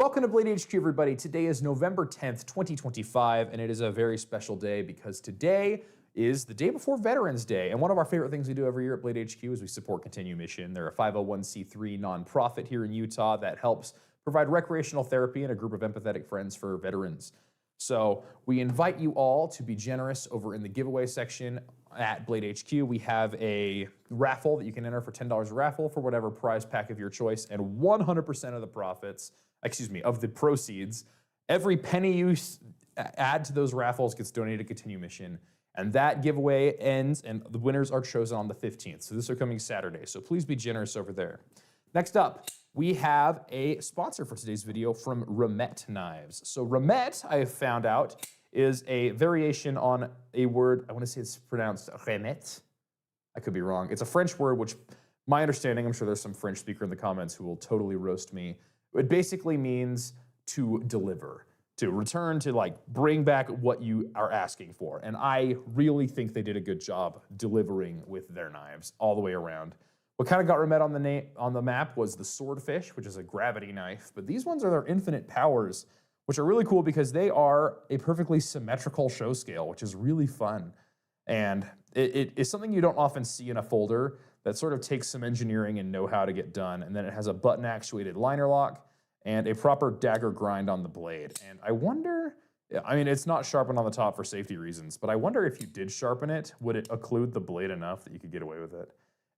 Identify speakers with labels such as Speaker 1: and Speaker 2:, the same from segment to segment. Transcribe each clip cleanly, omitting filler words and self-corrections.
Speaker 1: Welcome to Blade HQ, everybody. Today is November 10th, 2025, and it is a very special day because today is the day before Veterans Day. And one of our favorite things we do every year at Blade HQ is we support Continue Mission. They're a 501c3 nonprofit here in Utah that helps provide recreational therapy and a group of empathetic friends for veterans. So we invite you all to be generous over in the giveaway section at Blade HQ. We have a raffle that you can enter for $10 a raffle for whatever prize pack of your choice, and 100% of the profits, of the proceeds, every penny you add to those raffles gets donated to Continue Mission. And that giveaway ends, and the winners are chosen on the 15th. So this is coming Saturday. So please be generous over there. Next up, we have a sponsor for today's video from Remette Knives. So Remette, I have found out, is a variation on a word, I want to say it's pronounced Remette. I could be wrong. It's a French word, which my understanding, I'm sure there's some French speaker in the comments who will totally roast me. It basically means to deliver, to return, to like bring back what you are asking for. And I really think they did a good job delivering with their knives all the way around. What kind of got Remette on the map was the Swordfish, which is a gravity knife. But these ones are their Infinite Powers, which are really cool because they are a perfectly symmetrical show scale, which is really fun. And it is something you don't often see in a folder that sort of takes some engineering and know-how to get done. And then it has a button-actuated liner lock and a proper dagger grind on the blade. And I wonder, I mean, it's not sharpened on the top for safety reasons, but I wonder if you did sharpen it, would it occlude the blade enough that you could get away with it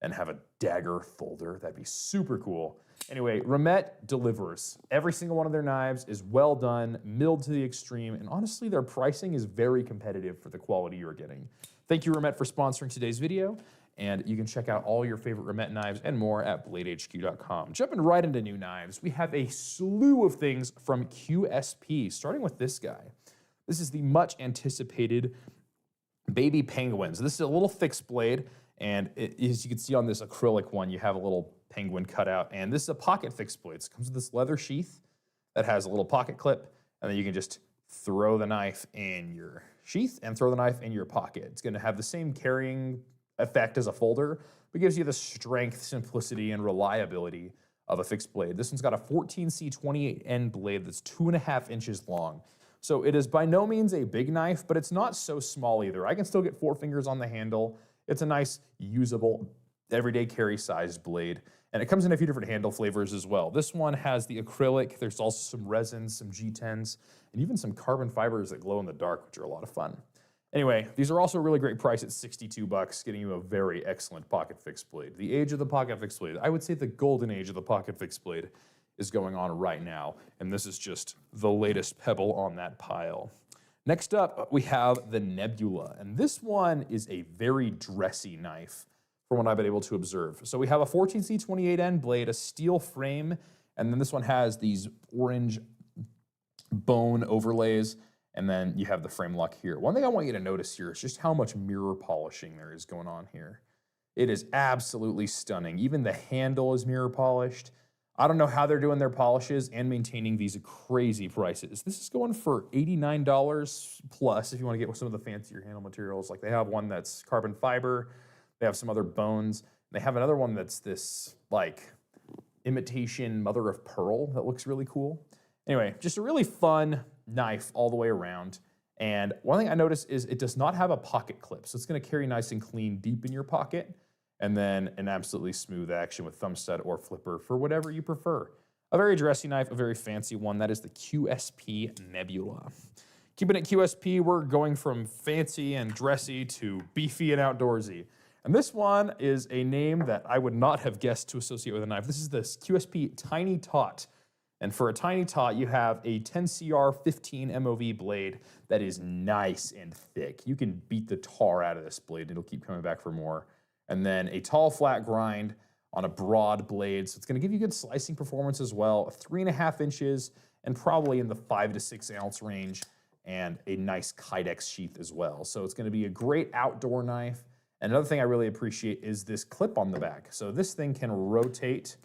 Speaker 1: and have a dagger folder? That'd be super cool. Anyway, Remette delivers. Every single one of their knives is well done, milled to the extreme, and honestly, their pricing is very competitive for the quality you're getting. Thank you, Remette, for sponsoring today's video. And you can check out all your favorite Remette knives and more at bladehq.com. Jumping right into new knives, we have a slew of things from QSP, starting with this guy. This is the much anticipated Baby Penguin. So this is a little fixed blade, and as you can see on this acrylic one, you have a little penguin cut out. And this is a pocket fixed blade. So it comes with this leather sheath that has a little pocket clip, and then you can just throw the knife in your sheath and throw the knife in your pocket. It's going to have the same carrying effect as a folder, but gives you the strength, simplicity, and reliability of a fixed blade. This one's got a 14C28N blade that's 2.5 inches long. So it is by no means a big knife, but it's not so small either. I can still get 4 fingers on the handle. It's a nice, usable, everyday carry sized blade. And it comes in a few different handle flavors as well. This one has the acrylic. There's also some resins, some G10s, and even some carbon fibers that glow in the dark, which are a lot of fun. Anyway, these are also a really great price at $62, getting you a very excellent pocket fixed blade. The age of the pocket fixed blade, I would say the golden age of the pocket fixed blade is going on right now, and this is just the latest pebble on that pile. Next up, we have the Nebula, and this one is a very dressy knife from what I've been able to observe. So we have a 14C28N blade, a steel frame, and then this one has these orange bone overlays, and then you have the frame lock here. One thing I want you to notice here is just how much mirror polishing there is going on here. It is absolutely stunning. Even the handle is mirror polished. I don't know how they're doing their polishes and maintaining these crazy prices. This is going for $89 plus if you want to get some of the fancier handle materials. Like they have one that's carbon fiber. They have some other bones. They have another one that's this like imitation mother of pearl that looks really cool. Anyway, just a really fun knife all the way around. And one thing I noticed is it does not have a pocket clip. So it's going to carry nice and clean deep in your pocket, and then an absolutely smooth action with thumb stud or flipper for whatever you prefer. A very dressy knife, a very fancy one. That is the QSP Nebula. Keeping it QSP, we're going from fancy and dressy to beefy and outdoorsy. And this one is a name that I would not have guessed to associate with a knife. This is the QSP Tiny TOT. And for a Tiny TOT, you have a 10CR 15 MOV blade that is nice and thick. You can beat the tar out of this blade. It'll keep coming back for more. And then a tall flat grind on a broad blade. So it's going to give you good slicing performance as well. 3.5 inches and probably in the 5 to 6 ounce range, and a nice Kydex sheath as well. So it's going to be a great outdoor knife. And another thing I really appreciate is this clip on the back. So this thing can rotate.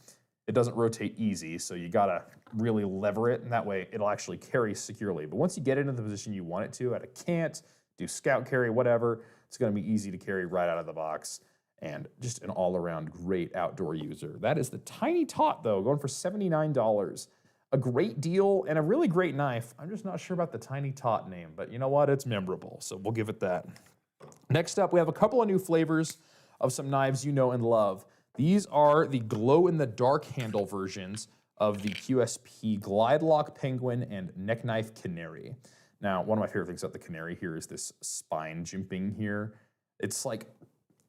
Speaker 1: It doesn't rotate easy, so you gotta really lever it, and that way it'll actually carry securely. But once you get it into the position you want it to, at a cant, do scout carry, whatever, it's gonna be easy to carry right out of the box, and just an all-around great outdoor user. That is the Tiny TOT, though, going for $79. A great deal and a really great knife. I'm just not sure about the Tiny Tot name, but you know what? It's memorable, so we'll give it that. Next up, we have a couple of new flavors of some knives you know and love. These are the glow-in-the-dark handle versions of the QSP Glide Lock Penguin and Neck Knife Canary. Now, one of my favorite things about the Canary here is this spine jimping here. It's like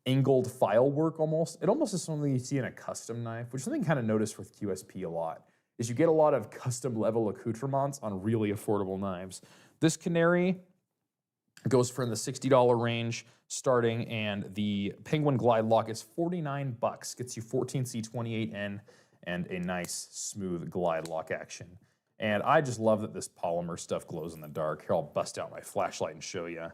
Speaker 1: angled file work almost. It almost is something you see in a custom knife, which is something I kind of noticed with QSP a lot, is you get a lot of custom level accoutrements on really affordable knives. This Canary goes for in the $60 range starting, and the Penguin Glide Lock is $49. Gets you 14C28N and a nice smooth glide lock action. And I just love that this polymer stuff glows in the dark. Here, I'll bust out my flashlight and show you.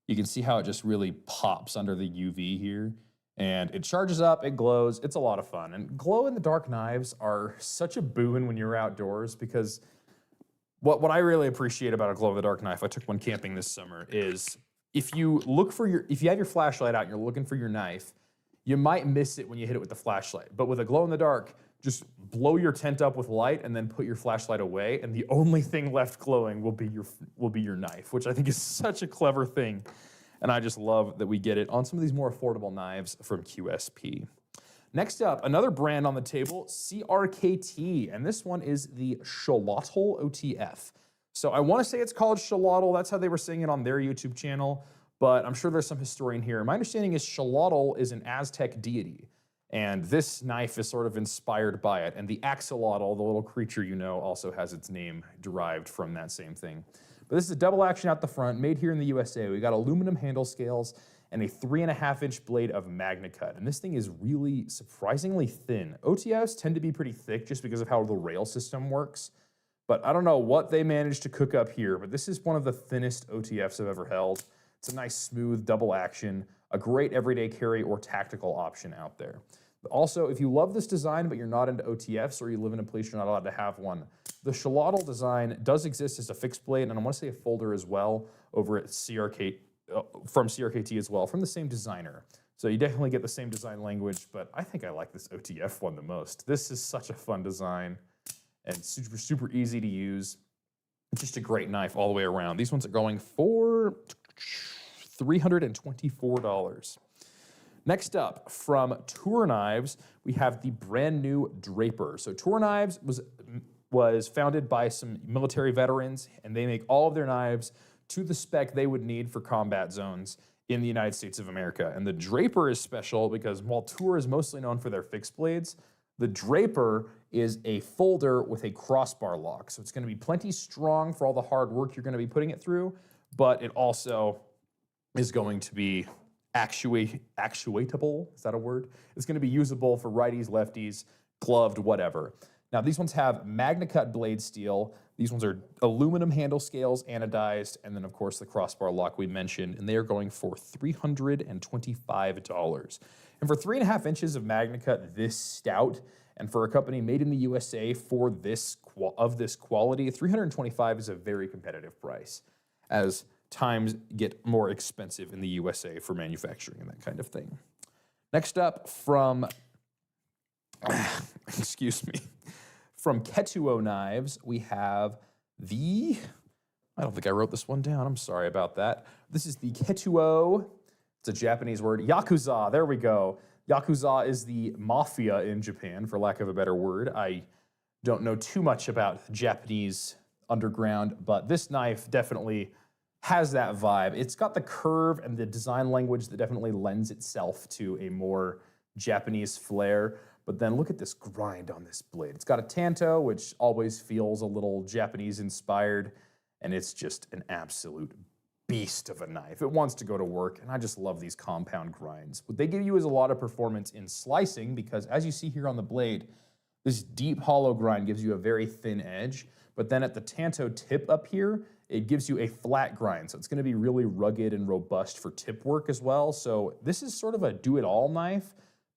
Speaker 1: You can see how it just really pops under the UV here. And it charges up, it glows, it's a lot of fun. And glow-in-the-dark knives are such a boon when you're outdoors, because what I really appreciate about a glow-in-the-dark knife, I took one camping this summer, is if you have your flashlight out and you're looking for your knife, you might miss it when you hit it with the flashlight. But with a glow-in-the-dark, just blow your tent up with light and then put your flashlight away, and the only thing left glowing will be your knife, which I think is such a clever thing. And I just love that we get it on some of these more affordable knives from QSP. Next up, another brand on the table, CRKT, and this one is the Xolotl OTF. So I want to say it's called Xolotl, that's how they were saying it on their YouTube channel, but I'm sure there's some historian here. My understanding is Xolotl is an Aztec deity, and this knife is sort of inspired by it, and the axolotl, the little creature you know, also has its name derived from that same thing. But this is a double action out the front, made here in the USA. We got aluminum handle scales and a 3.5-inch blade of Magna Cut. And this thing is really surprisingly thin. OTFs tend to be pretty thick just because of how the rail system works. But I don't know what they managed to cook up here, but this is one of the thinnest OTFs I've ever held. It's a nice, smooth double action, a great everyday carry or tactical option out there. Also, if you love this design but you're not into OTFs, or you live in a place you're not allowed to have one, the Xolotl design does exist as a fixed blade, and I want to say a folder as well over at from CRKT as well, from the same designer. So you definitely get the same design language, but I think I like this OTF one the most. This is such a fun design and super, super easy to use. Just a great knife all the way around. These ones are going for $324. Next up, from Toor Knives, we have the brand new Draper. So Toor Knives was founded by some military veterans, and they make all of their knives to the spec they would need for combat zones in the United States of America. And the Draper is special because while Toor is mostly known for their fixed blades, the Draper is a folder with a crossbar lock. So it's going to be plenty strong for all the hard work you're going to be putting it through, but it also is going to be actuatable, is that a word? It's going to be usable for righties, lefties, gloved, whatever. Now these ones have Magna Cut blade steel. These ones are aluminum handle scales, anodized, and then of course the crossbar lock we mentioned, and they are going for $325. And for 3.5 inches of Magna Cut this stout, and for a company made in the USA for this quality, $325 is a very competitive price, as times get more expensive in the USA for manufacturing and that kind of thing. Next up, from from Ketuo Knives, we have the, I don't think I wrote this one down, I'm sorry about that. This is the Ketuo, it's a Japanese word, Yakuza, there we go. Yakuza is the mafia in Japan, for lack of a better word. I don't know too much about Japanese underground, but this knife definitely has that vibe. It's got the curve and the design language that definitely lends itself to a more Japanese flair. But then look at this grind on this blade. It's got a tanto, which always feels a little Japanese inspired, and it's just an absolute beast of a knife. It wants to go to work, and I just love these compound grinds. What they give you is a lot of performance in slicing, because as you see here on the blade, this deep hollow grind gives you a very thin edge, but then at the tanto tip up here, it gives you a flat grind. So it's gonna be really rugged and robust for tip work as well. So this is sort of a do-it-all knife.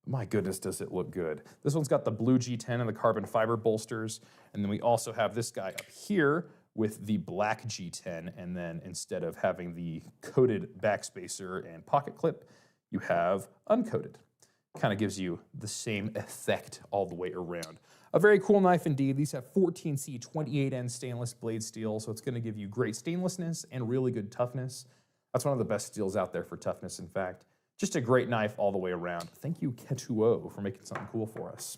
Speaker 1: My goodness, does it look good. This one's got the blue G10 and the carbon fiber bolsters. And then we also have this guy up here with the black G10. And then instead of having the coated backspacer and pocket clip, you have uncoated. Kind of gives you the same effect all the way around. A very cool knife indeed. These have 14C 28N stainless blade steel, so it's going to give you great stainlessness and really good toughness. That's one of the best steels out there for toughness, in fact. Just a great knife all the way around. Thank you, Ketuo, for making something cool for us.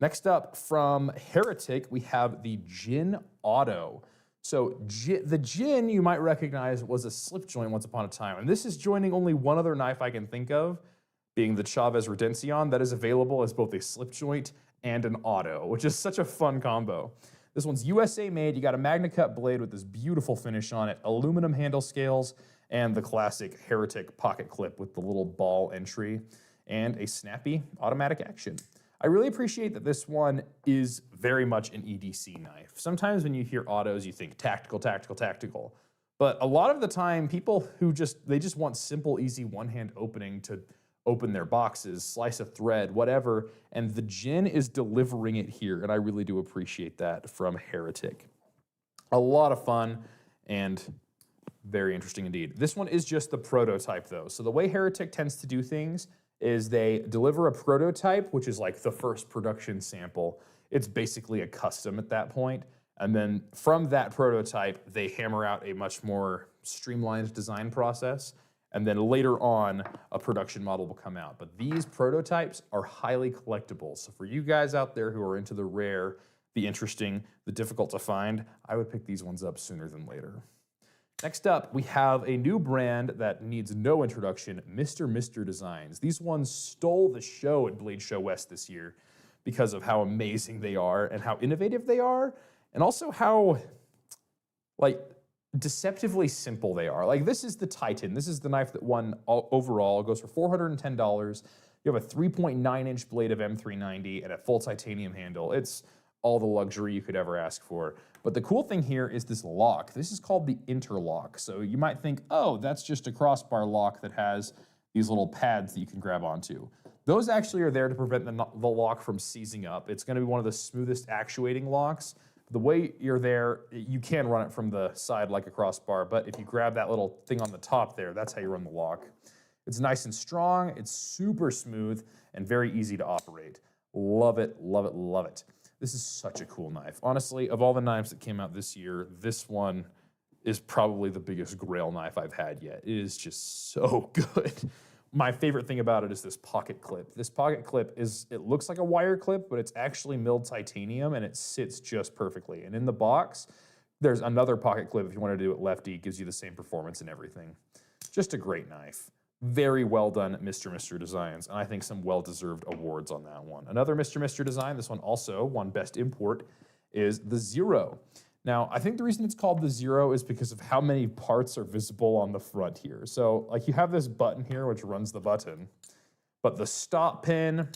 Speaker 1: Next up, from Heretic, we have the Jinn Auto. So the Jinn, you might recognize, was a slip joint once upon a time. And this is joining only one other knife I can think of, being the Chavez Redencion, that is available as both a slip joint and an auto, which is such a fun combo. This one's USA made. You got a Magna Cut blade with this beautiful finish on it, aluminum handle scales, and the classic Heretic pocket clip with the little ball entry, and a snappy automatic action. I really appreciate that this one is very much an EDC knife. Sometimes when you hear autos, you think tactical, tactical, tactical. But a lot of the time, people who just want simple, easy one-hand opening to open their boxes, slice a thread, whatever, and the Jinn is delivering it here, and I really do appreciate that from Heretic. A lot of fun and very interesting indeed. This one is just the prototype though. So the way Heretic tends to do things is they deliver a prototype, which is like the first production sample. It's basically a custom at that point. And then from that prototype, they hammer out a much more streamlined design process. And then later on, a production model will come out. But these prototypes are highly collectible. So for you guys out there who are into the rare, the interesting, the difficult to find, I would pick these ones up sooner than later. Next up, we have a new brand that needs no introduction, Mr. Designs. These ones stole the show at Blade Show West this year because of how amazing they are and how innovative they are, and also how, like, deceptively simple they are. Like, this is the Titan. This is the knife that won overall. It goes for $410. You have a 3.9-inch blade of M390 and a full titanium handle. It's all the luxury you could ever ask for. But the cool thing here is this lock. This is called the interlock. So you might think, oh, that's just a crossbar lock that has these little pads that you can grab onto. Those actually are there to prevent the lock from seizing up. It's going to be one of the smoothest actuating locks. The way you're there, you can run it from the side like a crossbar, but if you grab that little thing on the top there, that's how you run the lock. It's nice and strong, it's super smooth, and very easy to operate. Love it, love it, love it. This is such a cool knife. Honestly, of all the knives that came out this year, this one is probably the biggest grail knife I've had yet. It is just so good. My favorite thing about it is this pocket clip. This pocket clip it looks like a wire clip, but it's actually milled titanium and it sits just perfectly. And in the box, there's another pocket clip if you want to do it lefty, gives you the same performance and everything. Just a great knife. Very well done, Mr. Designs, and I think some well-deserved awards on that one. Another Mr. Design, this one also won Best Import, is the Zero. Now, I think the reason it's called the Zero is because of how many parts are visible on the front here. So, like, you have this button here, which runs the button, but the stop pin,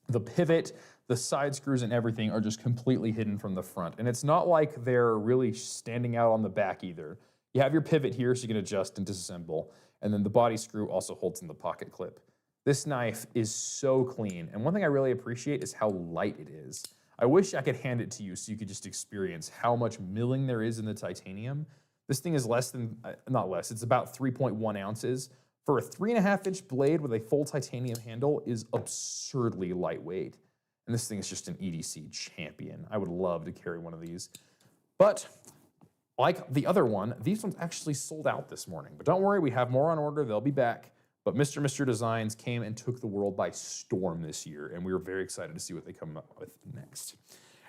Speaker 1: the pivot, the side screws, and everything are just completely hidden from the front. And it's not like they're really standing out on the back either. You have your pivot here so you can adjust and disassemble, and then the body screw also holds in the pocket clip. This knife is so clean, and one thing I really appreciate is how light it is. I wish I could hand it to you so you could just experience how much milling there is in the titanium. This thing is it's about 3.1 ounces. For a 3.5-inch blade with a full titanium handle is absurdly lightweight. And this thing is just an EDC champion. I would love to carry one of these. But like the other one, these ones actually sold out this morning. But don't worry, we have more on order. They'll be back. But Mr. Designs came and took the world by storm this year, and we were very excited to see what they come up with next.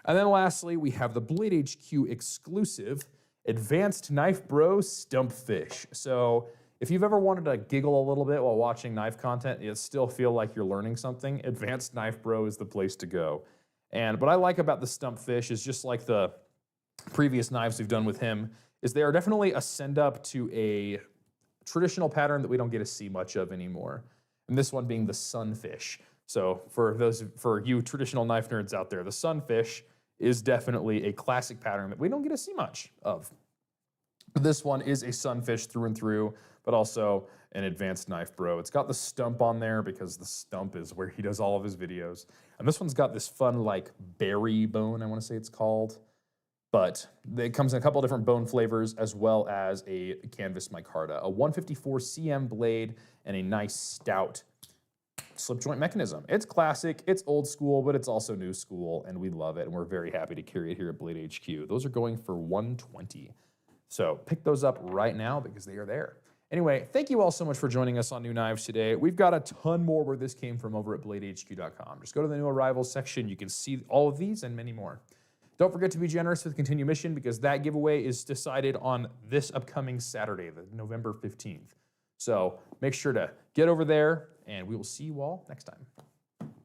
Speaker 1: And then lastly, we have the Blade HQ exclusive Advanced Knife Bro Stump Fish. So if you've ever wanted to giggle a little bit while watching knife content, yet still feel like you're learning something, Advanced Knife Bro is the place to go. And what I like about the Stump Fish is, just like the previous knives we've done with him, is they are definitely a send up to a traditional pattern that we don't get to see much of anymore. And this one being the sunfish. So for you traditional knife nerds out there, the sunfish is definitely a classic pattern that we don't get to see much of. This one is a sunfish through and through, but also an Advanced Knife Bro. It's got the Stump on there because the Stump is where he does all of his videos. And this one's got this fun, like, berry bone, I want to say it's called. But it comes in a couple different bone flavors, as well as a canvas micarta, a 154 cm blade, and a nice stout slip joint mechanism. It's classic, it's old school, but it's also new school, and we love it, and we're very happy to carry it here at Blade HQ. Those are going for $120. So pick those up right now because they are there. Anyway, thank you all so much for joining us on New Knives today. We've got a ton more where this came from over at BladeHQ.com. Just go to the new arrivals section. You can see all of these and many more. Don't forget to be generous with Continue Mission because that giveaway is decided on this upcoming Saturday, the November 15th. So make sure to get over there, and we will see you all next time.